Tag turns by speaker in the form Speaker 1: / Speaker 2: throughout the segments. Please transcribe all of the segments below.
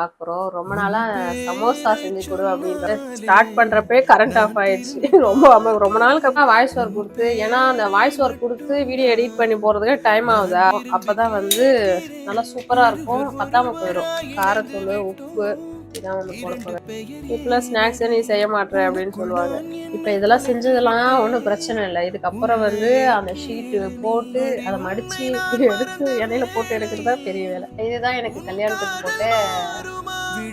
Speaker 1: பாக்குறோம். ரொம்ப நாளா சமோசா செஞ்சு கொடு அப்படின்ற ஸ்டார்ட் பண்றப்பே கரண்ட் ஆஃப் ஆயிடுச்சு. ரொம்ப நாளுக்கு அப்புறம் வாய்ஸ் ஓவர் கொடுத்து, ஏன்னா அந்த வாய்ஸ் ஓவர் கொடுத்து வீடியோ எடிட் பண்ணி போறதுக்கு டைம் ஆகுதா, அப்பதான் வந்து நல்லா சூப்பரா இருக்கும். பத்தாம போயிடும். காரத்தூள், உப்பு இதான் வந்து போட போறேன். இப்பெல்லாம் ஸ்நாக்ஸ் நீ செய்ய மாட்டேற அப்படின்னு சொல்லுவாங்க. இப்ப இதெல்லாம் செஞ்சதெல்லாம் ஒன்றும் பிரச்சனை இல்லை. இதுக்கப்புறம் வந்து அந்த ஷீட்டு போட்டு அதை மடிச்சு எடுத்து எண்ணெயில போட்டு எடுக்கிறதா பெரிய வேலை. இதுதான் எனக்கு கல்யாணத்துக்கு போட்டு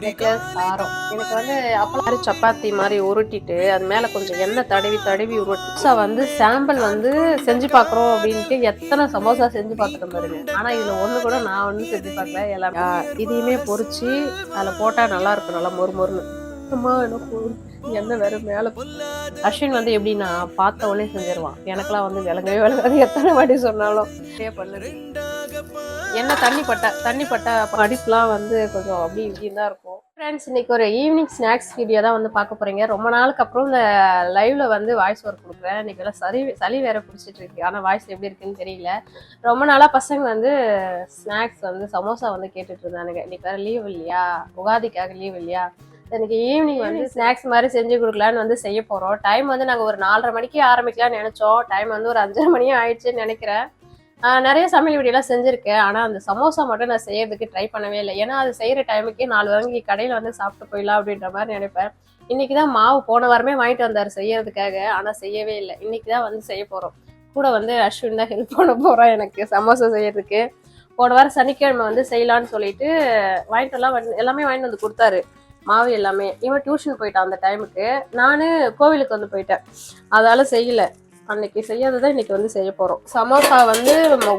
Speaker 1: நெக்லஸ் சாரம். எனக்கு வந்து அப்பெல்லாம் சப்பாத்தி மாதிரி உருட்டிட்டு அது மேல கொஞ்சம் எண்ணெய் தடவி தடவி உருட்டா வந்து சாம்பிள் வந்து செஞ்சு பாக்குறோம் அப்படின்ட்டு எத்தனை சமோசா செஞ்சு பார்த்துட்டு பாருங்க. ஆனா இதுல ஒண்ணு கூட நான் ஒண்ணு செஞ்சு பார்க்கல. எல்லாம் இதையுமே பொரிச்சு அதுல போட்டா நல்லா இருக்கும், நல்லா மொறு மொறுன்னு. அம்மா எனக்கு எண்ணெய் வேற மேல. அஸ்வின் வந்து எப்படின்னா பார்த்த உடனே செஞ்சிருவான். எனக்கெல்லாம் வந்து விளங்கவே விளங்காது, எத்தனை வாட்டி சொன்னாலும் பண்ணுது. என்ன தண்ணி பட்ட படிப்புலாம் வந்து கொஞ்சம் அப்படி இப்படின்னு தான் இருக்கும். ஃப்ரெண்ட்ஸ், இன்னைக்கு ஒரு ஈவினிங் ஸ்நாக்ஸ் வீடியோ தான் வந்து பார்க்க போறீங்க. ரொம்ப நாளுக்கு அப்புறம் இந்த லைவ்ல வந்து வாய்ஸ் ஓவர் கொடுக்குறேன். இன்னைக்கு எல்லாம் சளி வேற பிடிச்சிட்டு இருக்கு. ஆனால் வாய்ஸ் எப்படி இருக்குன்னு தெரியல. ரொம்ப நாளா பசங்க வந்து ஸ்நாக்ஸ் வந்து சமோசா வந்து கேட்டுட்டு இருந்தானுங்க. இன்னைக்கு வேற லீவ் இல்லையா, உகாதிக்காக லீவ் இல்லையா, இன்னைக்கு ஈவினிங் வந்து ஸ்நாக்ஸ் மாதிரி செஞ்சு கொடுக்கலான்னு வந்து செய்ய போறோம். டைம் வந்து நாங்கள் ஒரு 4:30 மணிக்கு ஆரம்பிக்கலாம்னு நினைச்சோம். டைம் வந்து ஒரு 5:30 மணியே ஆயிடுச்சுன்னு நினைக்கிறேன். நிறைய சமையல் வீடியோலாம் செஞ்சுருக்கேன். ஆனால் அந்த சமோசா மட்டும் நான் செய்யறதுக்கு ட்ரை பண்ணவே இல்லை. ஏன்னா அது செய்கிற டைமுக்கே 4 வாங்கி கடையில் வந்து சாப்பிட்டு போயிடலாம் அப்படின்ற மாதிரி நினைப்பேன். இன்னைக்கு தான் மாவு போன வாரமே வாங்கிட்டு வந்தார் செய்யறதுக்காக, ஆனால் செய்யவே இல்லை. இன்னைக்கு தான் வந்து செய்ய போகிறோம். கூட வந்து அஸ்வின் தான் ஹெல்ப் பண்ண போகிறோம் எனக்கு சமோசா செய்யறதுக்கு. போன வாரம் சனிக்கிழமை வந்து செய்யலான்னு சொல்லிட்டு எல்லாமே வாங்கிட்டு வந்து கொடுத்தாரு, மாவு எல்லாமே. இவன் டியூஷன் போயிட்டான் அந்த டைமுக்கு. நான் கோவிலுக்கு வந்து போயிட்டேன், அதால செய்யல. அன்னைக்கு செய்யறதுதான் இன்னைக்கு வந்து செய்ய போறோம். சமோசா வந்து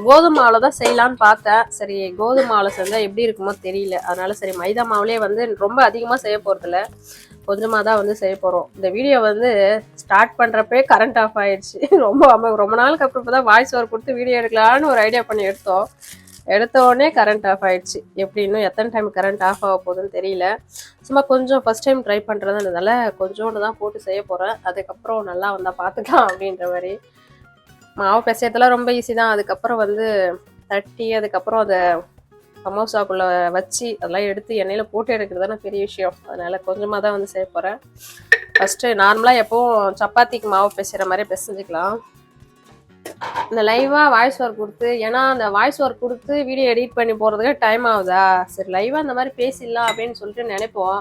Speaker 1: கோதுமை மாவுல தான் செய்யலான்னு பார்த்தேன். சரி, கோதுமை மாவுல செஞ்சா எப்படி இருக்குமோ தெரியல. அதனால சரி மைதா மாவுலேயே வந்து ரொம்ப அதிகமா செய்ய போறதில்ல, கொஞ்சமா தான் வந்து செய்ய போறோம். இந்த வீடியோ வந்து ஸ்டார்ட் பண்றப்பே கரண்ட் ஆஃப் ஆயிடுச்சு. ரொம்ப நாளுக்கு அப்புறம் தான் வாய்ஸ் ஓவர் கொடுத்து வீடியோ எடுக்கலான்னு ஒரு ஐடியா பண்ணி எடுத்த உடனே கரண்ட் ஆஃப் ஆயிடுச்சு. எப்படி இன்னும் எத்தனை டைம் கரண்ட் ஆஃப் ஆக போகுதுன்னு தெரியல. சும்மா கொஞ்சம் ஃபர்ஸ்ட் டைம் ட்ரை பண்ணுறதுனால கொஞ்சோண்டு தான் போட்டு செய்ய போகிறேன். அதுக்கப்புறம் நல்லா வந்தால் பார்த்துக்கலாம் அப்படின்ற மாதிரி. மாவு பிசையறதுலாம் ரொம்ப ஈஸி தான். அதுக்கப்புறம் வந்து தட்டி அதுக்கப்புறம் அதை சமோசாக்குள்ளே வச்சு அதெல்லாம் எடுத்து எண்ணெயில் போட்டு எடுக்கிறது தானே பெரிய விஷயம். அதனால் கொஞ்சமாக தான் வந்து செய்ய போகிறேன். ஃபஸ்ட்டு நார்மலாக எப்போவும் சப்பாத்திக்கு மாவு பிசைகிற மாதிரி பிசைஞ்சிக்கலாம். இந்த லைவா வாய்ஸ் ஓவர் கொடுத்து, ஏன்னா அந்த வாய்ஸ் ஓவர் கொடுத்து வீடியோ எடிட் பண்ணி போறதுக்கு டைம் ஆகுதா, சரி லைவா இந்த மாதிரி பேசிடலாம் அப்படின்னு சொல்லிட்டு நினைப்போம்.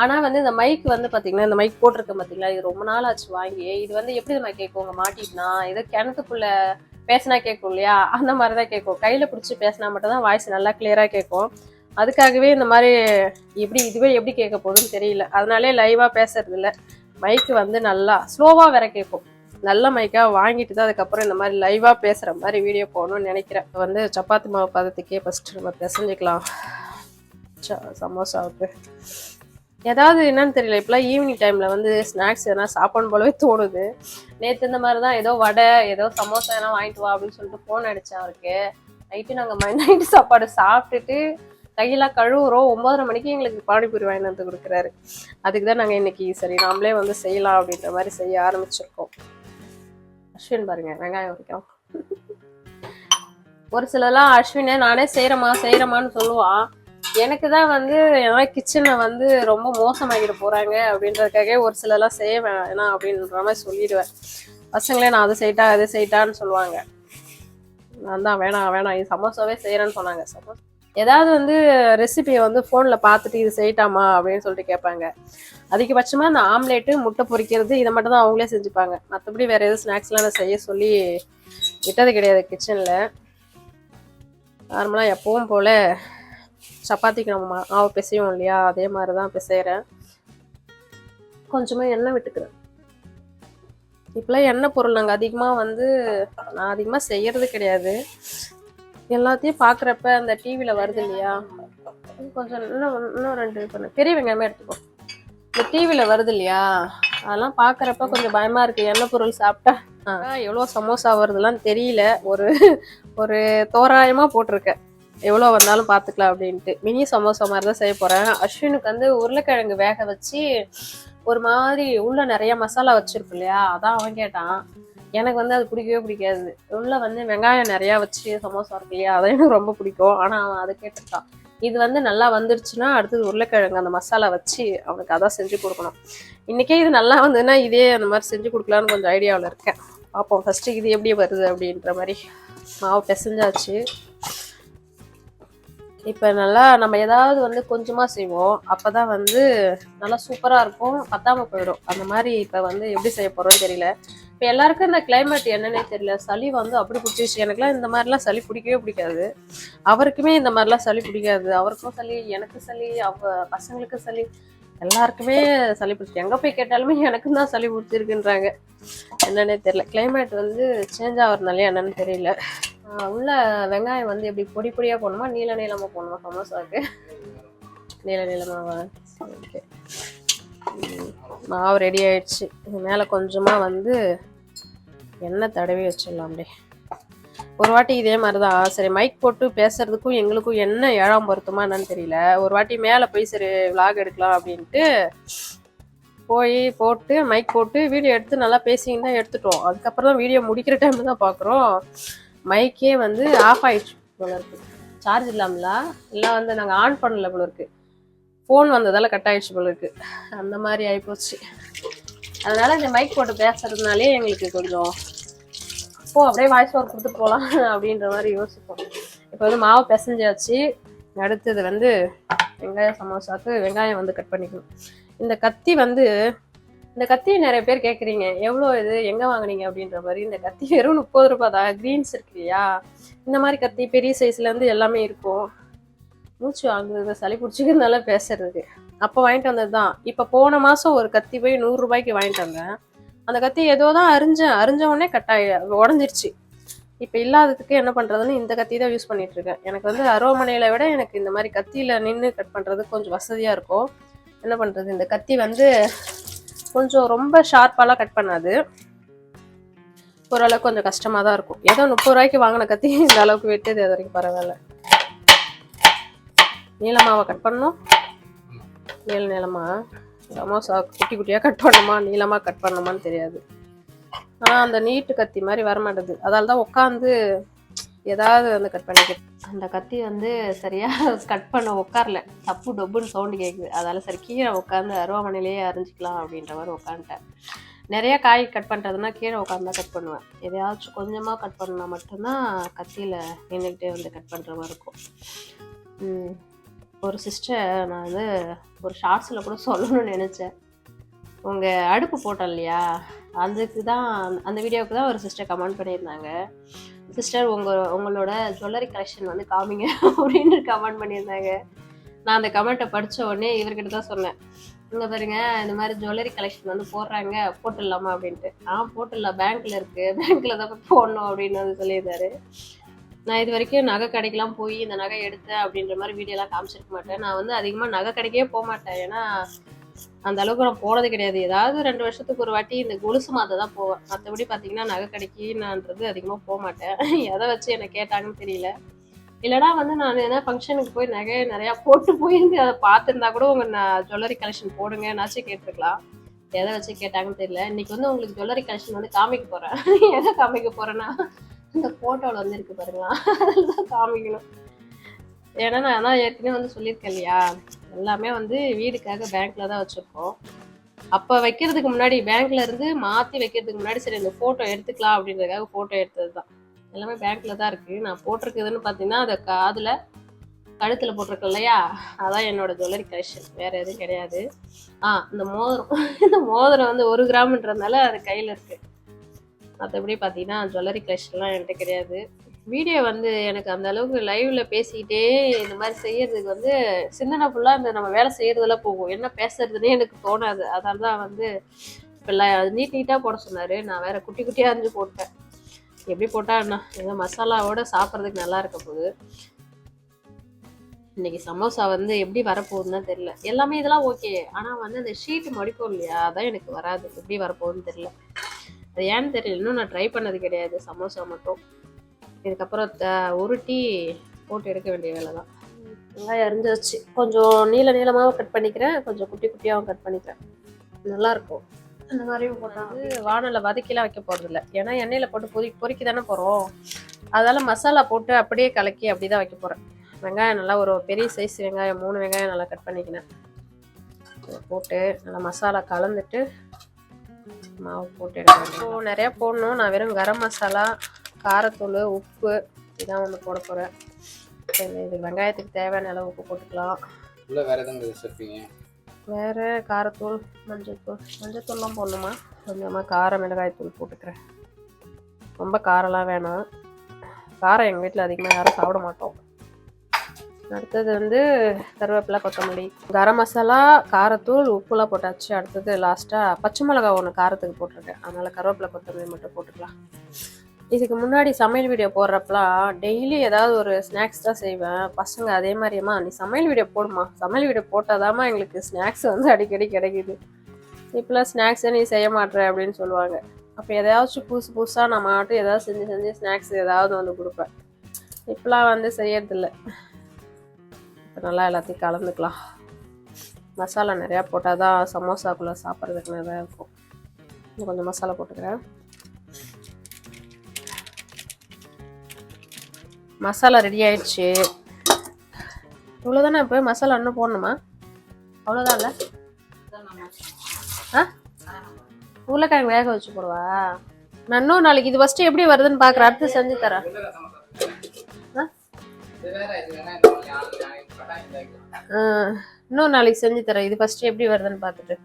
Speaker 1: ஆனா வந்து இந்த மைக் வந்து பாத்தீங்கன்னா, இந்த மைக் போட்டிருக்க பாத்தீங்களா, இது ரொம்ப நாள் ஆச்சு வாங்கி. இது வந்து எப்படி நம்ம கேட்கும், உங்க மாட்டிட்டுனா ஏதோ கிணத்துக்குள்ள பேசினா கேட்கும் இல்லையா, அந்த மாதிரிதான் கேட்கும். கையில பிடிச்சி பேசினா மட்டும் தான் வாய்ஸ் நல்லா கிளியரா கேட்கும். அதுக்காகவே இந்த மாதிரி இதுவே எப்படி கேட்க போகுதுன்னு தெரியல. அதனாலே லைவா பேசுறது இல்லை. மைக்கு வந்து நல்லா ஸ்லோவா வேற கேட்கும். நல்ல மைக்கா வாங்கிட்டு தான் அதுக்கப்புறம் இந்த மாதிரி லைவா பேசுற மாதிரி வீடியோ போகணும்னு நினைக்கிறேன். வந்து சப்பாத்தி மாவு பதத்துக்கே ஃபர்ஸ்ட் நம்ம பிசைஞ்சிக்கலாம் சமோசாவுக்கு. ஏதாவது என்னன்னு தெரியல, இப்பெல்லாம் ஈவினிங் டைம்ல வந்து ஸ்நாக்ஸ் எதனா சாப்பிடணும் போலவே தோணுது. நேற்று இந்த மாதிரி தான் ஏதோ வடை ஏதோ சமோசா எதனா வாங்கிட்டு வா அப்படின்னு சொல்லிட்டு ஃபோன் அடிச்சேன் அவருக்கு. நைட்டு நாங்கள் நைட்டு சாப்பாடு சாப்பிட்டுட்டு கையெல்லாம் கழுவுறோம். 9:30 மணிக்கு எங்களுக்கு பானிபூரி வாங்கிட்டு வந்து கொடுக்குறாரு. அதுக்கு தான் நாங்கள் இன்னைக்கு சரி நாமளே வந்து செய்யலாம் அப்படின்ற மாதிரி செய்ய ஆரம்பிச்சிருக்கோம். அஸ்வின் பாருங்க வெங்காயம் உரிக்கிறோம். ஒரு சிலலாம் அஸ்வினை நானே செய்யறமான்னு சொல்லுவான். எனக்கு தான் வந்து ஏன்னா கிச்சனை வந்து ரொம்ப மோசமாகிட்டு போறாங்க அப்படின்றதுக்காக ஒரு சிலலாம் செய்ய வேணாம் அப்படின்ற மாதிரி சொல்லிடுவேன். பசங்களே நான் அதை செய்யிட்டான்னு சொல்லுவாங்க. நான் தான் வேணாம் இது சமோசாவே செய்யறேன்னு சொன்னாங்க. சமோசா ஏதாவது வந்து ரெசிபியை வந்து ஃபோனில் பார்த்துட்டு இது செய்யட்டாமா அப்படின்னு சொல்லிட்டு கேட்பாங்க. அதிகபட்சமாக இந்த ஆம்லேட்டு முட்டை பொரிக்கிறது இதை மட்டும் தான் அவங்களே செஞ்சுப்பாங்க. மற்றபடி வேறு எதுவும் ஸ்நாக்ஸ்லாம் நான் செய்ய சொல்லி விட்டது கிடையாது கிச்சனில். நார்மலாக எப்பவும் போல் சப்பாத்திக்கு நம்ம மாவு பிசையும் இல்லையா, அதே மாதிரி தான் பிசைகிறேன். கொஞ்சமாக எண்ணெய் விட்டுக்கிறேன். இப்போலாம் எண்ணெய் பொருள் நாங்கள் நான் அதிகமாக செய்கிறது கிடையாது. எல்லாத்தையும் பார்க்குறப்ப அந்த டிவியில் வருது இல்லையா, கொஞ்சம் இன்னும் 2 பெரிய வெங்காயமே எடுத்துக்கோ. இந்த டிவியில் வருது இல்லையா, அதெல்லாம் பார்க்குறப்ப கொஞ்சம் பயமாக இருக்குது. எண்ணெய் பொருள் சாப்பிட்டா எவ்வளோ சமோசா வருதுலாம் தெரியல. ஒரு தோராயமாக போட்டிருக்கேன், எவ்வளோ வந்தாலும் பார்த்துக்கலாம் அப்படின்ட்டு. மினி சமோசா மாதிரி தான் செய்ய போகிறேன். அஸ்வினுக்கு வந்து உருளைக்கிழங்கு வேக வச்சு ஒரு மாதிரி உள்ள நிறைய மசாலா வச்சிருக்கு இல்லையா, அதான் அவன் கேட்டான். எனக்கு வந்து அது பிடிக்கவே பிடிக்காது. உள்ள வந்து வெங்காயம் நிறையா வச்சு சமோசா இருக்கு இல்லையா, அதை எனக்கு ரொம்ப பிடிக்கும். ஆனால் அவன் அதை கேட்டிருக்கான். இது வந்து நல்லா வந்துருச்சுன்னா அடுத்தது உருளைக்கிழங்கு அந்த மசாலா வச்சு அவனுக்கு அதான் செஞ்சு கொடுக்கணும். இன்றைக்கே இது நல்லா வந்ததுன்னா இதே அந்த மாதிரி செஞ்சு கொடுக்கலான்னு கொஞ்சம் ஐடியாவில் இருக்கேன். பார்ப்போம் ஃபஸ்ட்டு இது எப்படி வருது அப்படின்ற மாதிரி. மாவு பிசைஞ்சாச்சு. இப்போ நல்லா நம்ம ஏதாவது வந்து கொஞ்சமாக செய்வோம், அப்போ தான் வந்து நல்லா சூப்பராக இருக்கும், பத்தாமல் போயிடும். அந்த மாதிரி இப்போ வந்து எப்படி செய்ய போகிறோன்னு தெரியல. இப்போ எல்லாருக்கும் இந்த கிளைமேட் என்னன்னே தெரியல, சளி வந்து அப்படி பிடிச்சிச்சு. எனக்குலாம் இந்த மாதிரிலாம் சளி பிடிக்கவே பிடிக்காது. அவருக்குமே இந்த மாதிரிலாம் சளி பிடிக்காது. அவருக்கும் சளி, எனக்கு சளி, பசங்களுக்கு சளி, எல்லாருக்குமே சளி பிடிச்சி. எங்கே போய் கேட்டாலுமே எனக்கும் தான் சளி பிடிச்சிருக்குன்றாங்க. என்னன்னே தெரியல, கிளைமேட் வந்து சேஞ்ச் ஆகிறதுனாலே என்னன்னு தெரியல. உள்ள வெங்காயம் வந்து எப்படி பொடி பொடியாக போடணுமா நீள நீளமாக போடணுமா சமோசாவுக்கு? நீள நீளமாக. ஓகே, மாவு ரெடி ஆயிடுச்சு. இது மேலே கொஞ்சமாக வந்து எண்ணெய் தடவி வச்சிடலாம். அப்படியே ஒரு வாட்டி இதே மாதிரி தான். சரி, மைக் போட்டு பேசுறதுக்கும் எங்களுக்கும் என்ன ஏழாம் பொருத்தமா என்னன்னு தெரியல. ஒரு வாட்டி மேலே போய் சரி விளாக் எடுக்கலாம் அப்படின்ட்டு போய் போட்டு மைக் போட்டு வீடியோ எடுத்து நல்லா பேசின்னு தான் எடுத்துட்டோம். அதுக்கப்புறம் தான் வீடியோ முடிக்கிற டைம்ல தான் பார்க்குறோம் மைக்கே வந்து ஆஃப் ஆயிடுச்சு போல இருக்கு. சார்ஜ் இல்லாமல இல்லை வந்து நாங்கள் ஆன் பண்ணல போல இருக்கு. ஃபோன் வந்ததால் கட் ஆயிடுச்சு போல இருக்கு. அந்த மாதிரி ஆகிப்போச்சு. அதனால இந்த மைக் போட்டு பேசுறதுனாலே எங்களுக்கு கொஞ்சம் அப்படியே வாய்ஸ் ஓவர் கொடுத்துட்டு போகலாம் அப்படின்ற மாதிரி யோசிப்போம். இப்போ வந்து மாவு பிசைஞ்சாச்சு. அடுத்தது வந்து வெங்காயம் சமோசாவுக்கு வெங்காயம் வந்து கட் பண்ணிக்கணும். இந்த கத்தி நிறைய பேர் கேட்குறீங்க, எவ்வளோ இது எங்கே வாங்கினீங்க அப்படின்ற மாதிரி. இந்த கத்தி வெறும் 30 ரூபாய் தான். க்ரீன்ஸ் இருக்கு இல்லையா, இந்த மாதிரி கத்தி பெரிய சைஸ்லேருந்து எல்லாமே இருக்கும். மூச்சு வாங்குறது, சளி பிடிச்சிக்கிறதுனால பேசுறதுக்கு. அப்போ வாங்கிட்டு வந்தது தான். இப்போ போன மாதம் ஒரு கத்தி போய் 100 ரூபாய்க்கு வாங்கிட்டு வந்தேன். அந்த கத்தி ஏதோ தான் அரிஞ்ச உடனே உடஞ்சிருச்சு. இப்போ இல்லாததுக்கு என்ன பண்ணுறதுன்னு இந்த கத்தி தான் யூஸ் பண்ணிட்டு இருக்கேன். எனக்கு வந்து அருவாமனையில விட எனக்கு இந்த மாதிரி கத்தியில் நின்று கட் பண்ணுறது கொஞ்சம் வசதியாக இருக்கும். என்ன பண்ணுறது, இந்த கத்தி வந்து கொஞ்சம் ரொம்ப ஷார்ப்பாலாம் கட் பண்ணாது, ஓரளவுக்கு கொஞ்சம் கஷ்டமாக தான் இருக்கும். ஏதோ 30 ரூபாய்க்கு வாங்கின கத்தி இந்த அளவுக்கு வெட்டுது, அது வரைக்கும் பரவாயில்ல. நீளமாவை கட் பண்ணணும். நீளமா சமோசா குட்டி குட்டியாக கட் பண்ணணுமா நீளமாக கட் பண்ணணுமான்னு தெரியாது. ஆனால் அந்த நீட்டு கத்தி மாதிரி வரமாட்டேது. அதால தான் உட்காந்து ஏதாவது வந்து கட் பண்ணிக்கிட்டு. அந்த கத்தி வந்து சரியாக கட் பண்ண உட்காரல, தப்பு டொப்புன்னு சவுண்டு கேட்குது. அதால் சரி கீழே உட்காந்து அருவாமனையிலேயே அரிஞ்சிக்கலாம் அப்படின்ற மாதிரி உட்காந்துட்டேன். நிறையா காய் கட் பண்ணுறதுனா கீழே உட்காந்து தான் கட் பண்ணுவேன். எதையாச்சும் கொஞ்சமாக கட் பண்ணா மட்டும்தான் கத்தியில் நின்றுக்கிட்டே வந்து கட் பண்ணுற மாதிரி இருக்கும். ஒரு சிஸ்டர் நான் வந்து ஒரு ஷார்ட்ஸில் கூட சொல்லணும்னு நினச்சேன். உங்கள் அடுப்பு போட்டோம் இல்லையா, அதுக்கு தான் அந்த வீடியோவுக்கு தான் ஒரு சிஸ்டர் கமெண்ட் பண்ணியிருந்தாங்க. சிஸ்டர் உங்களோட ஜுவல்லரி கலெக்ஷன் வந்து காமிங்க அப்படின்னு கமெண்ட் பண்ணியிருந்தாங்க. நான் அந்த கமெண்ட்டை படித்த உடனே இவர்கிட்ட தான் சொன்னேன், இங்கே பாருங்க இந்த மாதிரி ஜுவல்லரி கலெக்ஷன் வந்து போடுறாங்க, போட்டுடலாமா அப்படின்ட்டு. போட்டுடலாம், பேங்க்கில் இருக்குது, பேங்க்கில் தான் போய் போடணும் அப்படின்னு வந்து சொல்லியிருந்தாரு. நான் இது வரைக்கும் நகை கடைக்கெலாம் போய் இந்த நகை எடுத்தேன் அப்படின்ற மாதிரி வீடியோலாம் காமிச்சிருக்க மாட்டேன். நான் வந்து அதிகமாக நகை கடைக்கே போக மாட்டேன். ஏன்னா அந்த அளவுக்கு நான் போனது கிடையாது. ஏதாவது 2 வருஷத்துக்கு ஒரு வாட்டி இந்த கொலுசு மாற்ற தான் போவேன். மற்றபடி பார்த்தீங்கன்னா நகை கடைக்கு நான்றது அதிகமாக போக மாட்டேன். எதை வச்சு என்னை கேட்டாங்கன்னு தெரியல. இல்லைனா வந்து நான் என்ன ஃபங்க்ஷனுக்கு போய் நகையை நிறையா போட்டு போயிருந்து அதை பார்த்துருந்தா கூட உங்கள் ஜுவல்லரி கலெக்ஷன் போடுங்கன்னாச்சும் கேட்டிருக்கலாம். எதை வச்சு கேட்டாங்கன்னு தெரியல. இன்றைக்கி வந்து உங்களுக்கு ஜுவல்லரி கலெக்ஷன் வந்து காமிக்க போகிறேன். எதை காமிக்க போகிறேன்னா இந்த ஃபோட்டோவில் வந்து இருக்குது பாருங்களா, அதில் தான் காமிக்கணும். ஏன்னா நான் தான் ஏற்கனவே வந்து சொல்லியிருக்கேன் இல்லையா, எல்லாமே வந்து வீடுக்காக பேங்க்கில் தான் வச்சுருக்கோம். அப்போ வைக்கிறதுக்கு முன்னாடி பேங்க்ல இருந்து மாற்றி வைக்கிறதுக்கு முன்னாடி சரி இந்த ஃபோட்டோ எடுத்துக்கலாம் அப்படின்றதுக்காக ஃபோட்டோ எடுத்தது தான். எல்லாமே பேங்க்கில் தான் இருக்குது. நான் போட்டிருக்குதுன்னு பார்த்தீங்கன்னா அதை காதில் கழுத்தில் போட்டிருக்கேன் இல்லையா, அதான் என்னோடய ஜுவல்லரி கலெக்ஷன், வேறு எதுவும் கிடையாது. இந்த மோதிரம் வந்து 1 கிராம்ன்றதுனால அது கையில் இருக்குது. மற்றபடி பார்த்தீங்கன்னா ஜுவல்லரி கலெக்ஷன்லாம் என்கிட்ட கிடையாது. வீடியோ வந்து எனக்கு அந்த அளவுக்கு லைவ்ல பேசிக்கிட்டே இந்த மாதிரி செய்யறதுக்கு வந்து சிந்தனை ஃபுல்லாக இந்த நம்ம வேலை செய்யறதெல்லாம் போகும், என்ன பேசுறதுன்னே எனக்கு தோணாது. அதனால தான் வந்து இப்போ நீட்டாக போட சொன்னார். நான் வேற குட்டி குட்டியாக அரிஞ்சு போட்டேன். எப்படி போட்டால் என்ன, ஏதோ மசாலாவோட சாப்பிட்றதுக்கு நல்லா இருக்க போகுது. இன்னைக்கு சமோசா வந்து எப்படி வரப்போகுதுன்னு தெரியல. எல்லாமே இதெல்லாம் ஓகே, ஆனால் வந்து அந்த ஷீட்டு மடிப்போம் இல்லையா, அதான் எனக்கு வராது. எப்படி வரப்போகுதுன்னு தெரியல. அது ஏன்னு தெரியல, இன்னும் நான் ட்ரை பண்ணது கிடையாது சமோசா மட்டும். இதுக்கப்புறம் உருட்டி போட்டு எடுக்க வேண்டிய வேலை தான். வெங்காயம் அரிஞ்சு வச்சு கொஞ்சம் நீளமாகவும் கட் பண்ணிக்கிறேன், கொஞ்சம் குட்டி குட்டியாகவும் கட் பண்ணிக்கிறேன். நல்லாயிருக்கும். இந்த மாதிரியும் போட்டால் வானலில் வதக்கிலாம் வைக்க போகிறதில்ல, ஏன்னா எண்ணெயில் போட்டு பொறிக்கி தானே போகிறோம். அதனால் மசாலா போட்டு அப்படியே கலக்கி அப்படி தான் வைக்க போகிறேன். வெங்காயம் நல்லா ஒரு பெரிய சைஸ் வெங்காயம் 3 வெங்காயம் நல்லா கட் பண்ணிக்கினேன். போட்டு நல்லா மசாலா கலந்துட்டு மாவு போட்டு எடுக்கிறேன். ஸோ நிறையா போடணும். நான் வெறும் கரம் மசாலா, காரத்தூள், உப்பு இதான் வந்து போட போகிறேன். இது வெங்காயத்துக்கு தேவையான அளவு உப்பு போட்டுக்கலாம்.
Speaker 2: இல்லை வேறு எதுவும் சேர்ப்பீங்க?
Speaker 1: வேறு காரத்தூள், மஞ்சத்தூள்லாம் போடணுமா? கொஞ்சமாக கார மிளகாய்த்தூள் போட்டுக்கிறேன். ரொம்ப காரம்லாம் வேணாம். காரம் எங்கள் வீட்டில் அதிகமாக யாரும் சாப்பிட மாட்டோம். அடுத்தது வந்து கருவேப்பிலை, கொத்தமல்லி, கரம் மசாலா, காரத்தூள், உப்புலாம் போட்டாச்சு. அடுத்தது லாஸ்ட்டாக பச்சை மிளகா ஒன்று காரத்துக்கு போட்டிருக்கேன். அதனால் கருவேப்பிலை, கொத்தமல்லி மட்டும் போட்டுக்கலாம். இதுக்கு முன்னாடி சமையல் வீடியோ போடுறப்பலாம் டெய்லி ஏதாவது ஒரு ஸ்நாக்ஸ் தான் செய்வேன். பசங்க அதே மாதிரியம்மா நீ சமையல் வீடியோ போடுமா, சமையல் வீடியோ போட்டாதாம்மா எங்களுக்கு ஸ்நாக்ஸ் வந்து அடிக்கடி கிடைக்குது, இப்போலாம் ஸ்நாக்ஸை நீ செய்ய மாட்டேற அப்படின்னு சொல்லுவாங்க. அப்போ எதையாச்சும் புதுசாக நான் மாட்டும் ஏதாவது செஞ்சு ஸ்நாக்ஸ் ஏதாவது வந்து கொடுப்பேன். இப்போலாம் வந்து செய்யறதில்ல. இப்போ நல்லா எல்லாத்தையும் கலந்துக்கலாம். மசாலா நிறையா போட்டால் தான் சமோசாக்குள்ளே சாப்பிட்றதுக்கு நிறையா இருக்கும். இன்னும் கொஞ்சம் மசாலா போட்டுக்கிறேன். மசாலா ரெடி ஆயிடுச்சு. இவ்வளோதானே? இப்போ மசாலா இன்னும் போடணுமா? அவ்வளோதான் இல்லை? உருளைக்கிழங்கு வேக வச்சு போடுவா? நான் இன்னும் நாளைக்கு இது ஃபஸ்ட்டு எப்படி வருதுன்னு பார்க்குறேன். அடுத்து செஞ்சு தரேன். இன்னும் நாளைக்கு செஞ்சு தரேன். இது ஃபஸ்ட்டு எப்படி வருதுன்னு பார்த்துட்டு.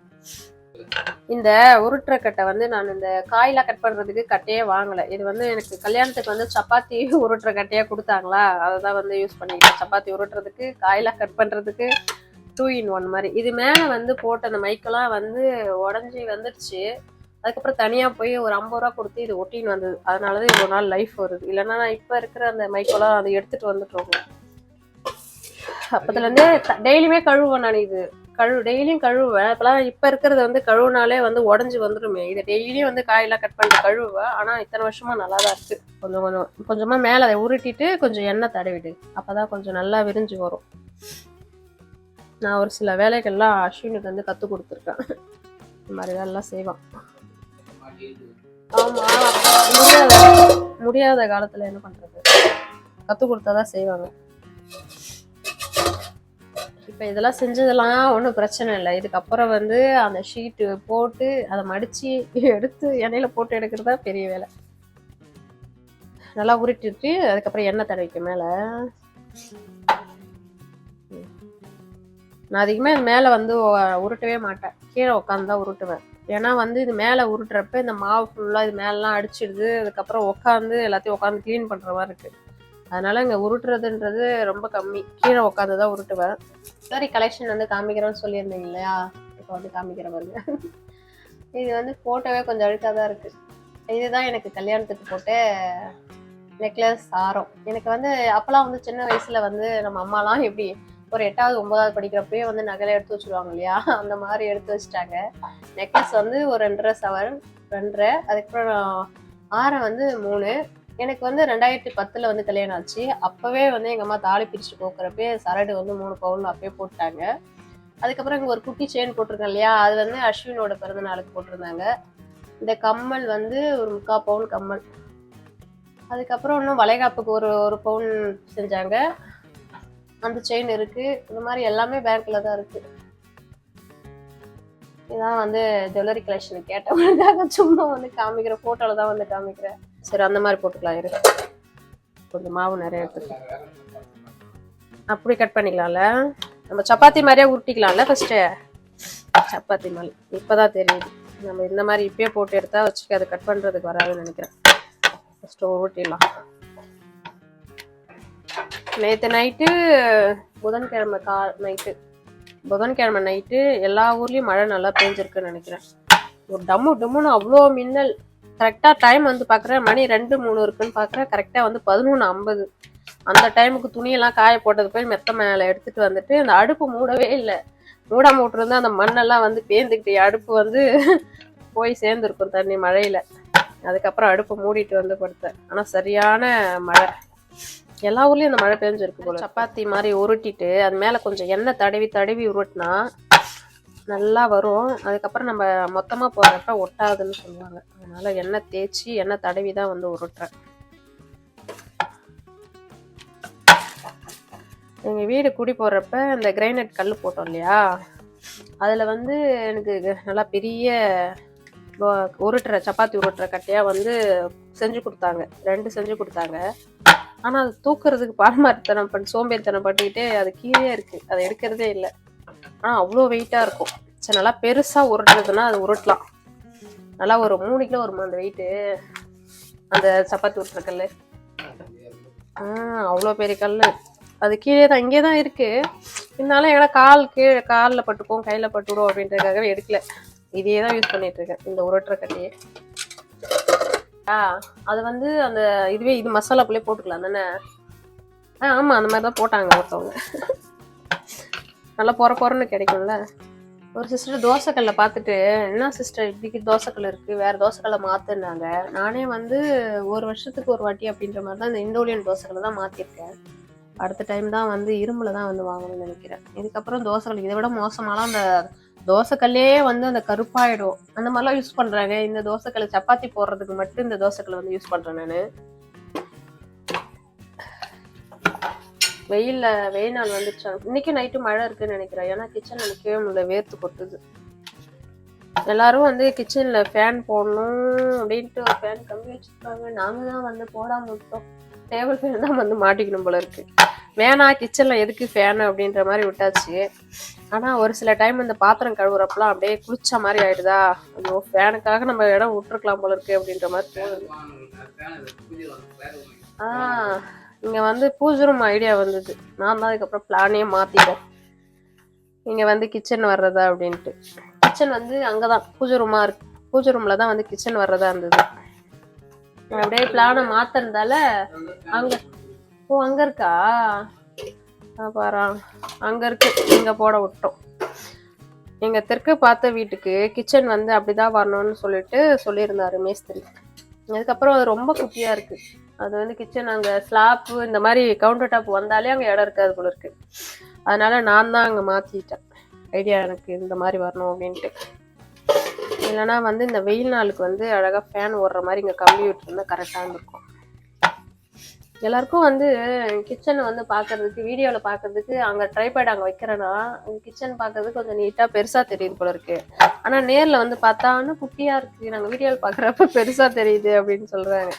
Speaker 1: இந்த உருட்டுற கட்டை வந்து நான் இந்த காயெல்லாம் கட் பண்ணுறதுக்கு கட்டையே வாங்கலை. இது வந்து எனக்கு கல்யாணத்துக்கு வந்து சப்பாத்தி உருட்டுற கட்டையாக கொடுத்தாங்களா, அதை தான் வந்து யூஸ் பண்ணிக்கிட்டேன். சப்பாத்தி உருட்டுறதுக்கு, காயெல்லாம் கட் பண்ணுறதுக்கு 2 in 1 மாதிரி. இது மேலே வந்து போட்ட அந்த மைக்கெல்லாம் வந்து உடஞ்சி வந்துடுச்சு. அதுக்கப்புறம் தனியாக போய் ஒரு 50 ரூபா கொடுத்து இது ஒட்டின்னு வந்தது. அதனால தான் இவ்வளோ நாள் லைஃப் வருது. இல்லைன்னா நான் இப்போ இருக்கிற அந்த மைக்கெல்லாம் அதை எடுத்துகிட்டு வந்துட்டுருவோம். அப்போதுலேருந்தே டெய்லியுமே கழுவுவேன் நான். இது டெய்லியும் கழுவுவேன். இப்போலாம் இப்போ இருக்கிறது வந்து கழுவுனாலே வந்து உடஞ்சி வந்துடுமே. இதை டெய்லியும் வந்து காயெல்லாம் கட் பண்ணி கழுவுவேன். ஆனால் இத்தனை வருஷமாக நல்லா தான் இருக்குது. கொஞ்சமாக மேலே அதை உருட்டிட்டு கொஞ்சம் எண்ணெய் தடவிடு. அப்போ தான் கொஞ்சம் நல்லா விரிஞ்சு வரும். நான் ஒரு சில வேலைகள்லாம் அஸ்வினுக்கு வந்து கற்றுக் கொடுத்துருக்கேன். இந்த மாதிரி வேலைலாம் செய்வான். ஆமாம், முடியாத காலத்தில் என்ன பண்ணுறது, கற்றுக் கொடுத்தா தான் செய்வாங்க. இப்போ இதெல்லாம் செஞ்சதெல்லாம் ஒன்றும் பிரச்சனை இல்லை. இதுக்கப்புறம் வந்து அந்த ஷீட்டு போட்டு அதை மடித்து எடுத்து எண்ணெயில் போட்டு எடுக்கிறது தான் பெரிய வேலை. நல்லா உருட்டிட்டு அதுக்கப்புறம் எண்ணெய் தடவிக்க மேலே. நான் அதிகமாக இது மேலே வந்து உருட்டவே மாட்டேன். கீழே உட்காந்து தான் உருட்டுவேன். ஏன்னா வந்து இது மேலே உருட்டுறப்ப இந்த மாவு ஃபுல்லாக இது மேலெலாம் அடிச்சிடுது. அதுக்கப்புறம் உட்காந்து எல்லாத்தையும் உட்காந்து க்ளீன் பண்ணுற மாதிரி இருக்குது. அதனால் இங்கே உருட்டுறதுன்றது ரொம்ப கம்மி. கீழே உட்காந்து தான் உருட்டுவேன். சரி, கலெக்ஷன் வந்து காமிக்கிறோன்னு சொல்லியிருந்தீங்க இல்லையா, இப்போ வந்து காமிக்கிற பாருங்க. இது வந்து ஃபோட்டோவே கொஞ்சம் அழுக்காக தான் இருக்குது. இதுதான் எனக்கு கல்யாணத்துக்கு போட்ட நெக்லஸ் ஆரம். எனக்கு வந்து அப்போலாம் வந்து சின்ன வயசில் வந்து நம்ம அம்மாலாம் எப்படி ஒரு 8வது 9வது படிக்கிறப்பயே வந்து நகையை எடுத்து வச்சுருவாங்க இல்லையா, அந்த மாதிரி எடுத்து வச்சுட்டாங்க. நெக்லஸ் வந்து ஒரு 2.5 சவரன் 2.5. அதுக்கப்புறம் ஆரம் வந்து 3. எனக்கு வந்து 2010 வந்து கல்யாணம் ஆச்சு. அப்போவே வந்து எங்கள் அம்மா தாலி பிரித்து போக்குறப்பே சரடு வந்து 3 பவுன் அப்பயே போட்டாங்க. அதுக்கப்புறம் இங்கே ஒரு குட்டி செயின் போட்டிருக்கேன் இல்லையா, அது வந்து அஸ்வினோட பிறந்த நாளுக்கு போட்டிருந்தாங்க. இந்த கம்மல் வந்து ஒரு 3/4 பவுன் கம்மல். அதுக்கப்புறம் இன்னும் வளைகாப்புக்கு ஒரு பவுன் செஞ்சாங்க. அந்த செயின் இருக்குது. இந்த மாதிரி எல்லாமே பேங்க்கில் தான் இருக்குது. இதான் வந்து ஜுவல்லரி கலெக்ஷன் கேட்டவங்களுக்காக சும்மா வந்து காமிக்கிற ஃபோட்டோவில் தான் வந்து காமிக்கிறேன். சரி, அந்த மாதிரி போட்டுக்கலாம். இரு, கொஞ்சம் மாவு நிறைய எடுத்துக்கலாம். அப்படி கட் பண்ணிக்கலாம்ல. நம்ம சப்பாத்தி மாதிரியே உருட்டிக்கலாம்ல ஃபஸ்ட்டு. சப்பாத்தி மாதிரி இப்போ தான் தெரியுது. நம்ம இந்த மாதிரி இப்பயே போட்டு எடுத்தா வச்சுக்க அது கட் பண்ணுறதுக்கு வராதுன்னு நினைக்கிறேன். ஃபஸ்ட்டு உருட்டிடலாம். நேற்று நைட்டு புதன்கிழமை நைட்டு எல்லா ஊர்லேயும் மழை நல்லா பெஞ்சிருக்குன்னு நினைக்கிறேன். ஒரு டம்முன்னு அவ்வளோ மின்னல். கரெக்டாக டைம் வந்து பார்க்குறேன், மணி 2-3 இருக்குன்னு பார்க்குறேன். கரெக்டாக வந்து 11:50. அந்த டைமுக்கு துணியெல்லாம் காய போட்டது போய் மெத்த மேலே எடுத்துகிட்டு வந்துட்டு அந்த அடுப்பு மூடவே இல்லை. மூடாமல் விட்டுருந்தா அந்த மண்ணெல்லாம் வந்து பேந்துக்கிட்டு அடுப்பு வந்து போய் சேர்ந்துருக்கும் தண்ணி மழையில். அதுக்கப்புறம் அடுப்பு மூடிட்டு வந்து படுத்தேன். ஆனால் சரியான மழை. எல்லா ஊர்லேயும் அந்த மழை பெஞ்சிருக்கு போல. சப்பாத்தி மாதிரி உருட்டிட்டு அது மேலே கொஞ்சம் எண்ணெய் தடவி உருட்டினா நல்லா வரும். அதுக்கப்புறம் நம்ம மொத்தமாக போடுறப்ப ஒட்டாதுன்னு சொல்லுவாங்க. அதனால் எண்ணெய் தேய்ச்சி எண்ணெய் தடவி தான் வந்து உருட்டுறேன். எங்கள் வீடு குடி போடுறப்ப இந்த கிரைனைட் கல் போட்டோம் இல்லையா, அதில் வந்து எனக்கு நல்லா பெரிய உருட்டுற சப்பாத்தி உருட்டுற கட்டையாக வந்து செஞ்சு கொடுத்தாங்க, 2 செஞ்சு கொடுத்தாங்க. ஆனால் அது தூக்குறதுக்கு பாரமாரித்தனம் சோம்பேறித்தனம் பண்ணிக்கிட்டே அது கீழே இருக்குது, அதை எடுக்கிறதே இல்லை. ஆனால் அவ்வளோ வெயிட்டாக இருக்கும். சரி, நல்லா பெருசாக உருட்டுறதுன்னா அது உருட்டலாம். நல்லா ஒரு 3 கிலோ வருமா அந்த வெயிட்டு, அந்த சப்பாத்தி உருட்டுற கல். அவ்வளோ பெரிய கல். அது கீழே தான், இங்கே தான் இருக்குது. இருந்தாலும் எங்கன்னா காலில் பட்டுக்கும் கையில் பட்டுவிடும் அப்படின்றதுக்காகவே எடுக்கல. இதையே தான் யூஸ் பண்ணிட்டு இருக்கேன், இந்த உருட்டுற கட்டையே. அது வந்து அந்த இதுவே இது மசாலாக்குள்ளே போட்டுக்கலாம் தானே? ஆமாம், அந்த மாதிரி தான் போட்டாங்க ஒருத்தவங்க. நல்லா பொறன்னு கிடைக்கும்ல. ஒரு சிஸ்டர் தோசைக்கல்ல பார்த்துட்டு, என்ன சிஸ்டர் இப்படிக்கு தோசைக்கல் இருக்குது, வேறு தோசைக்கல்லை மாற்றுனாங்க. நானே வந்து 1 வருஷத்துக்கு ஒரு வாட்டி அப்படின்ற மாதிரி தான் இந்த இண்டோலியன் தோசைக்கல்லை தான் மாற்றிருக்கேன். அடுத்த டைம் தான் வந்து இரும்புல தான் வந்து வாங்கணும்னு நினைக்கிறேன். இதுக்கப்புறம் தோசைக்கல் இதை விட மோசமாலாம் அந்த தோசைக்கல்லே வந்து அந்த கருப்பாயிடும், அந்த மாதிரிலாம் யூஸ் பண்ணுறாங்க. இந்த தோசைக்கல் சப்பாத்தி போடுறதுக்கு மட்டும் இந்த தோசைக்கல்லை வந்து யூஸ் பண்ணுறேன் நான். வெயில் நாள் வந்துச்சா, இன்னைக்கு நைட்டு மழை இருக்குன்னு நினைக்கிறேன். ஏன்னா கிச்சன் நினைக்கவே முடியல, வேர்த்து கொட்டுது. எல்லாரும் வந்து கிச்சன்ல ஃபேன் போடணும் அப்படின்ட்டு ஒரு ஃபேன் கம்மி வச்சிருக்காங்க. நாங்க தான் வந்து போடாம விட்டோம். டேபிள் ஃபேன் தான் வந்து மாட்டிக்கணும் போல இருக்கு. வேணா கிச்சன்ல எதுக்கு ஃபேன் அப்படின்ற மாதிரி விட்டாச்சு. ஆனா ஒரு சில டைம் இந்த பாத்திரம் கழுவுறப்பெல்லாம் அப்படியே குளிச்ச மாதிரி ஆயிடுதா, ஐயோ ஃபேனுக்காக நம்ம இடம் விட்டுருக்கலாம் போல இருக்கு அப்படின்ற மாதிரி தோணுது. இங்கே வந்து பூஜை ரூம் ஐடியா வந்தது. நான் தான் அதுக்கப்புறம் பிளானே மாற்றிட்டேன், இங்கே வந்து கிச்சன் வர்றதா அப்படின்ட்டு. கிச்சன் வந்து அங்கே தான் பூஜை ரூமாக இருக்கு, பூஜை ரூமில் தான் வந்து கிச்சன் வர்றதா இருந்தது. அப்படியே பிளானை மாற்றிருந்தால அங்கே அங்கே இருக்கா பாரா, அங்கே இருக்கு, இங்கே போட விட்டோம். எங்கள் தெற்கு பார்த்த வீட்டுக்கு கிச்சன் வந்து அப்படிதான் வரணும்னு சொல்லியிருந்தாரு மேஸ்திரி. அதுக்கப்புறம் அது ரொம்ப குட்டியாக இருக்குது. அது வந்து கிச்சன் அங்கே ஸ்லாப்பு இந்த மாதிரி கவுண்டர் டாப் வந்தாலே அங்கே இடம் இருக்காது போல இருக்கு. அதனால நான் தான் அங்கே மாற்றிட்டேன். ஐடியா எனக்கு இந்த மாதிரி வரணும் அப்படின்ட்டு. இல்லைனா வந்து இந்த வெயில் நாளுக்கு வந்து அழகாக ஃபேன் ஓடுற மாதிரி இங்கே கம்பி விட்டுருந்தா கரெக்டாக இருக்கும். எல்லாருக்கும் வந்து கிச்சனை வந்து பார்க்கறதுக்கு, வீடியோவில் பார்க்கறதுக்கு அங்கே ட்ரைபேட் அங்கே வைக்கிறேன்னா கிச்சன் பார்க்கறதுக்கு கொஞ்சம் நீட்டாக பெருசாக தெரியுது போல இருக்கு. ஆனால் நேரில் வந்து பார்த்தான்னு குட்டியாக இருக்குது, நாங்கள் வீடியோவில் பார்க்குறப்ப பெருசாக தெரியுது அப்படின்னு சொல்கிறாங்க.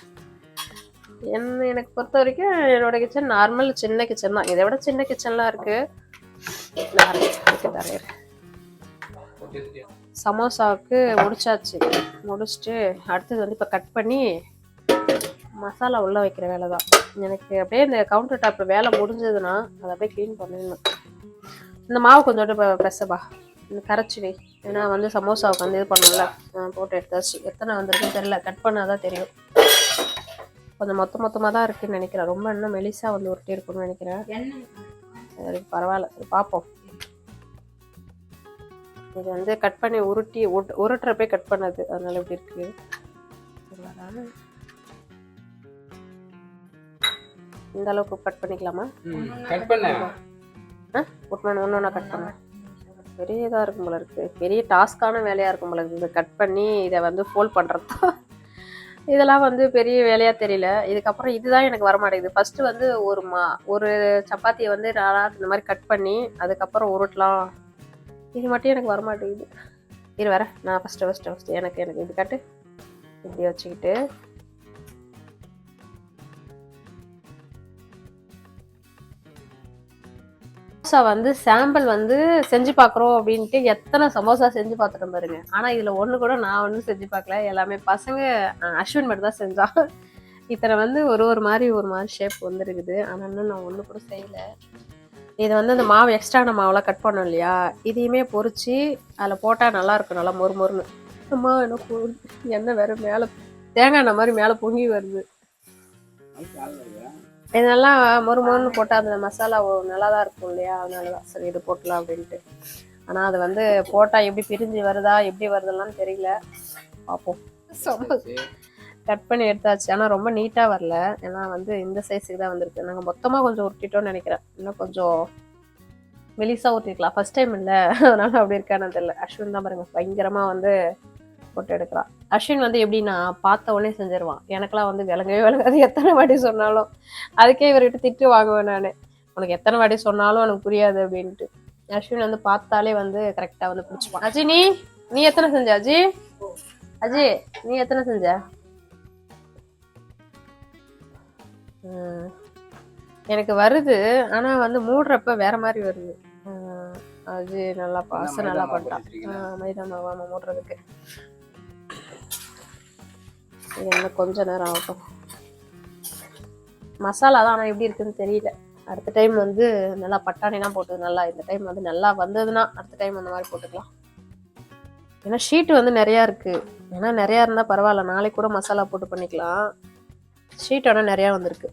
Speaker 1: எனக்கு பொறுத்த வரைக்கும் என்னோட கிச்சன் நார்மல் சின்ன கிச்சன் தான். இதை விட சின்ன கிச்சன்லாம் இருக்கு. சமோசாவுக்கு முடிச்சாச்சு. முடிச்சுட்டு அடுத்தது வந்து இப்போ கட் பண்ணி மசாலா உள்ள வைக்கிற வேலை தான் எனக்கு. அப்படியே இந்த கவுண்டர் டாப் வேலை முடிஞ்சதுன்னா அதை அப்படியே க்ளீன் பண்ணிடணும். இந்த மாவு கொஞ்சோண்டு பெசபா இந்த கரைச்சி வை, ஏன்னா வந்து சமோசாவுக்கு வந்து இது பண்ணல. போட்டு எடுத்தாச்சு. எத்தனை வந்திருக்குன்னு தெரியல, கட் பண்ணாதான் தெரியும். கொஞ்சம் மொத்தமாக தான் இருக்குன்னு நினைக்கிறேன். ரொம்ப இன்னும் மெலிசா வந்து உருட்டி இருக்குன்னு நினைக்கிறேன். சரி பரவாயில்ல, பார்ப்போம். இது வந்து கட் பண்ணி உருட்டுறப்பே கட் பண்ணது, அதனால இப்படி இருக்கு. இந்த அளவுக்கு கட் பண்ணிக்கலாமா? ஒன்னொன்னா கட் பண்ண பெரிய இதாக இருக்கும் போல இருக்கு, பெரிய டாஸ்கான வேலையா இருக்கும் போல இருக்கு. இதை கட் பண்ணி இதை வந்து ஃபோல்ட் பண்றது இதெல்லாம் வந்து பெரிய வேலையா தெரியல. இதுக்கப்புறம் இதுதான் எனக்கு வரமாட்டேங்குது. ஃபர்ஸ்ட் வந்து ஒரு சப்பாத்தியை வந்து இந்த மாதிரி கட் பண்ணி அதுக்கப்புறம் உருட்டலாம், இது மட்டும் எனக்கு வரமாட்டேங்குது. இது வர நான் ஃபர்ஸ்ட் எனக்கு இது கட்டு இப்படி வச்சுக்கிட்டு சமோசா வந்து சாம்பிள் வந்து செஞ்சு பார்க்குறோம் அப்படின்ட்டு எத்தனை சமோசா செஞ்சு பார்த்துட்டு பாருங்க. ஆனால் இதில் ஒன்று கூட நான் ஒன்றும் செஞ்சு பார்க்கல. எல்லாமே பசங்க, அஸ்வின் மட்டும் தான் செஞ்சான். இத்தனை வந்து ஒரு மாதிரி ஷேப் வந்துருக்குது. ஆனால் இன்னும் நான் ஒன்று கூட செய்யலை. இது வந்து அந்த மாவு எக்ஸ்ட்ரான மாவெல்லாம் கட் பண்ணோம் இல்லையா, இதையுமே பொறிச்சு அதில் போட்டால் நல்லாயிருக்கும், நல்லா மொறுன்னு. அம்மா எனக்கு எண்ணெய் வேறு மேலே தேங்காய் எண்ணெய் மாதிரி மேலே பொங்கி வருது. இதெல்லாம் மொறுன்னு போட்டால் அந்த மசாலா நல்லா தான் இருக்கும் இல்லையா, அதனால தான் சரி இது போட்டலாம் அப்படின்ட்டு. ஆனால் அது வந்து போட்டால் எப்படி பிரிஞ்சு வருதா எப்படி வருதுலாம் தெரியல, பார்ப்போம். கட் பண்ணி எடுத்தாச்சு. ஆனால் ரொம்ப நீட்டாக வரல, ஏன்னா வந்து இந்த சைஸுக்கு தான் வந்திருக்கு. நாங்கள் மொத்தமாக கொஞ்சம் உருட்டிட்டோம்னு நினைக்கிறேன். இன்னும் கொஞ்சம் மெலிசாக ஊற்றிக்கலாம், ஃபர்ஸ்ட் டைம் இல்லை அதனால அப்படி இருக்கான்னு தெரியல. அஸ்வின் தான் பாருங்க பயங்கரமாக வந்து போட்டு எடுக்கிறான். அஸ்வின் வந்து எப்படின்னா பார்த்த உடனே செஞ்சிருவான். எனக்கெல்லாம் வந்து விளங்கவே விளங்காது, எத்தனை வாட்டி சொன்னாலும். அதுக்கே இவர்கிட்ட திட்டு வாங்குவேன் நான். உனக்கு எத்தனை வாட்டி சொன்னாலும் எனக்கு புரியாது அப்படின்ட்டு. அஸ்வின் வந்து பார்த்தாலே வந்து கரெக்டா வந்து பிடிச்சிப்பான். அஜி நீ எத்தனை செஞ்ச? அஜி நீ எத்தனை செஞ்ச? எனக்கு வருது, ஆனா வந்து மூடுறப்ப வேற மாதிரி வருது. அது நல்லா பாச நல்லா பண்ணிட்டான். மைதா மாவு மூடுறதுக்கு இன்னும் கொஞ்ச நேரம் ஆகட்டும். மசாலா தான் ஆனால் எப்படி இருக்குன்னு தெரியல. அடுத்த டைம் வந்து நல்லா பட்டாணிலாம் போட்டு நல்லா, இந்த டைம் வந்து நல்லா வந்ததுன்னா அடுத்த டைம் அந்த மாதிரி போட்டுக்கலாம். ஏன்னா ஷீட்டு வந்து நிறையா இருக்குது. ஏன்னா நிறையா இருந்தால் பரவாயில்ல, நாளைக்கு கூட மசாலா போட்டு பண்ணிக்கலாம். ஷீட் ஆனால் நிறையா வந்திருக்கு,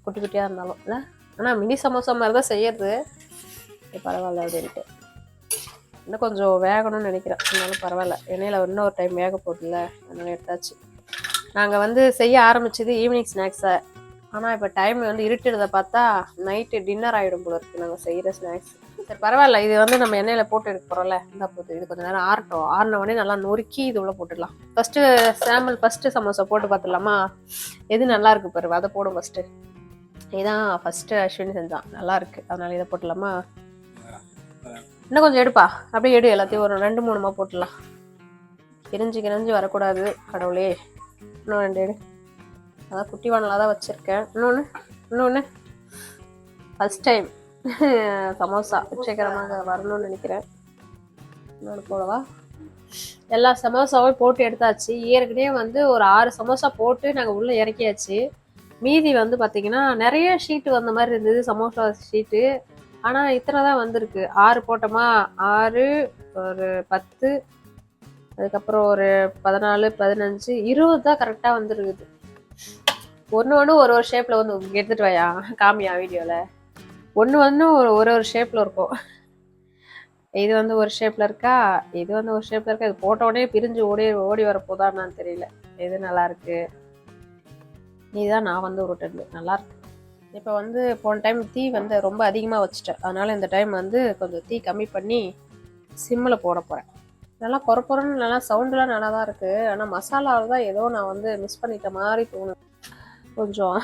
Speaker 1: குட்டி குட்டியாக இருந்தாலும் இல்லை. ஆனால் மினி சமோசா மாதிரி தான் செய்யறது, பரவாயில்ல அப்படின்ட்டு. இன்னும் கொஞ்சம் வேகணும்னு நினைக்கிறேன், அதனால பரவாயில்ல. எண்ணெயில் இன்னொரு டைம் வேக போடல, அதனால எடுத்தாச்சு. நாங்கள் வந்து செய்ய ஆரம்பிச்சது ஈவினிங் ஸ்நாக்ஸை. ஆனால் இப்போ டைம் வந்து இருட்டுறதை பார்த்தா நைட்டு டின்னர் ஆகிடும் போல இருக்குது நாங்கள் செய்கிற ஸ்நாக்ஸ். சரி பரவாயில்ல, இது வந்து நம்ம எண்ணெயில் போட்டு எடுக்க போகிறோம்ல, இந்த போது இது கொஞ்சம் நேரம் ஆறட்டும். ஆறின உடனே நல்லா நொறுக்கி இது உள்ள போட்டுடலாம். ஃபஸ்ட்டு சமோசா போட்டு பார்த்துடலாமா? எது நல்லா இருக்கு பாரு, அதை போடும் ஃபஸ்ட்டு. இதுதான் ஃபஸ்ட்டு அஸ்வின் செஞ்சான், நல்லா இருக்கு, அதனால இதை போட்டுடலாமா? இன்னும் கொஞ்சம் எடுப்பா, அப்படியே எடு, எல்லாத்தையும் ஒரு 2-3 போட்டுடலாம். கிரிஞ்சு வரக்கூடாது கடவுளே. இன்னும் 2 எடு, அதான் குட்டி வானலாக தான் வச்சுருக்கேன். இன்னொன்று ஃபஸ்ட் டைம் சமோசா உச்சகரமாக வரணும்னு நினைக்கிறேன். இன்னொன்று போடவா? எல்லா சமோசாவும் போட்டு எடுத்தாச்சு. ஏற்கனவே வந்து ஒரு 6 சமோசா போட்டு நாங்கள் உள்ளே இறக்கியாச்சு. மீதி வந்து பார்த்திங்கன்னா நிறைய ஷீட்டு வந்த மாதிரி இருந்தது, சமோசா ஷீட்டு. ஆனால் இத்தனை தான் வந்திருக்கு. 6 போட்டோமா, 6 ஒரு 10, அதுக்கப்புறம் ஒரு 14, 15, 20 தான் கரெக்டாக வந்துருக்குது. ஒன்று ஒரு ஷேப்பில் வந்து எடுத்துகிட்டு வாயா, காமியா வீடியோவில். ஒன்று ஒரு ஷேப்பில் இருக்கும். இது வந்து ஒரு ஷேப்பில் இருக்கா, இது வந்து ஒரு ஷேப்பில் இருக்கா. இது போட்ட உடனே பிரிஞ்சு ஓடி வரப்போதான்னு தெரியல. இது நல்லாயிருக்கு. இதுதான் நான் வந்து உருட்டுறது, நல்லாயிருக்கு. இப்போ வந்து போன டைம் தீ வந்து ரொம்ப அதிகமாக வச்சுட்டேன், அதனால் இந்த டைம் வந்து கொஞ்சம் தீ கம்மி பண்ணி சிம்மில் போட போகிறேன். நல்லா பொறன்னு நல்லா சவுண்டெலாம் நல்லா தான் இருக்குது. ஆனால் மசாலாவில் தான் ஏதோ நான் வந்து மிஸ் பண்ணிட்ட மாதிரி தோணுது. கொஞ்சம்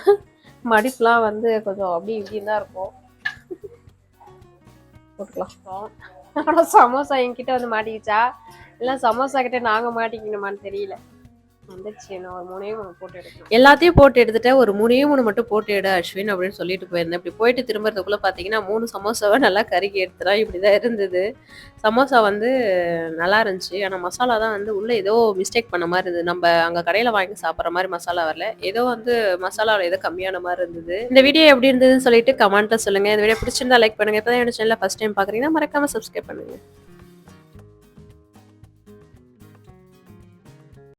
Speaker 1: மடிப்புலாம் வந்து கொஞ்சம் அப்படி இப்படின்னு தான் இருக்கும். போட்டுக்கலாம். ஆனால் சமோசா என்கிட்ட வந்து மாட்டிக்கிச்சா இல்லை சமோசா கிட்டே நாங்கள் மாட்டிக்கணுமான்னு தெரியல. வந்துச்சு, நான் ஒரு 3 போட்டு எடுக்கணும். எல்லாத்தையும் போட்டு எடுத்துட்டேன், ஒரு 3 மட்டும் போட்டு எடு அஸ்வின் அப்படின்னு சொல்லிட்டு போயிருந்தேன். இப்படி போயிட்டு திரும்புறதுக்குள்ளே பார்த்தீங்கன்னா 3 சமோசாவை நல்லா கருகி எடுத்துதான். இப்படி தான் இருந்தது. சமோசா வந்து நல்லா இருந்துச்சு, ஆனால் மசாலா தான் வந்து உள்ளே ஏதோ மிஸ்டேக் பண்ண மாதிரி இருந்தது. நம்ம அங்கே கடையில் வாங்கி சாப்பிட்ற மாதிரி மசாலா வரல, ஏதோ வந்து மசாலாவில் ஏதோ கம்மியான மாதிரி இருந்தது. இந்த வீடியோ எப்படி இருந்ததுன்னு சொல்லிட்டு கமெண்ட்டில் சொல்லுங்கள். இந்த வீடியோ பிடிச்சிருந்தா லைக் பண்ணுங்கள். இப்போ தான் என்னோட சேனலில் ஃபஸ்ட் டைம் பார்க்குறீங்கன்னா மறக்காமல் சப்ஸ்கிரைப் பண்ணுங்கள்.